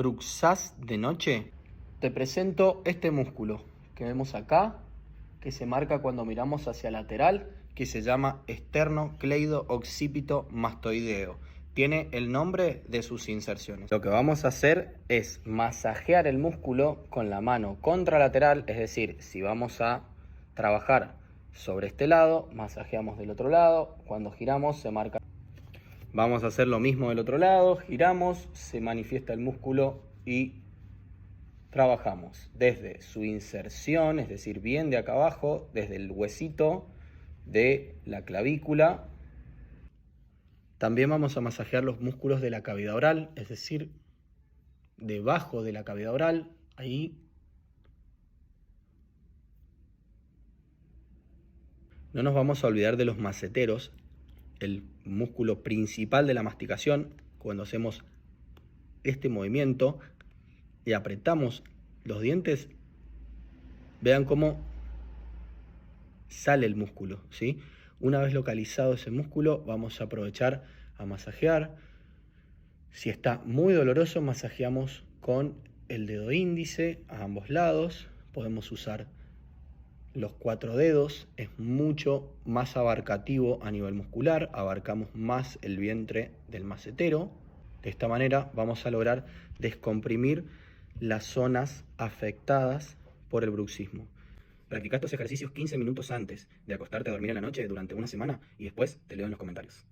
bruxás de noche, te presento este músculo que vemos acá, que se marca cuando miramos hacia lateral, que se llama esternocleido-occipito mastoideo. Tiene el nombre de sus inserciones. Lo que vamos a hacer es masajear el músculo con la mano contralateral, es decir, si vamos a trabajar sobre este lado, masajeamos del otro lado, cuando giramos se marca. Vamos a hacer lo mismo del otro lado, giramos, se manifiesta el músculo y trabajamos desde su inserción, es decir, bien de acá abajo, desde el huesito de la clavícula. También vamos a masajear los músculos de la cavidad oral, es decir, debajo de la cavidad oral, ahí. No nos vamos a olvidar de los maceteros, el músculo principal de la masticación. Cuando hacemos este movimiento y apretamos los dientes, vean cómo sale el músculo, ¿sí? Una vez localizado ese músculo, vamos a aprovechar a masajear. Si está muy doloroso, masajeamos con el dedo índice a ambos lados. Podemos usar los 4 dedos, es mucho más abarcativo a nivel muscular, abarcamos más el vientre del macetero. De esta manera vamos a lograr descomprimir las zonas afectadas por el bruxismo. Practica estos ejercicios 15 minutos antes de acostarte a dormir en la noche durante una semana y después te leo en los comentarios.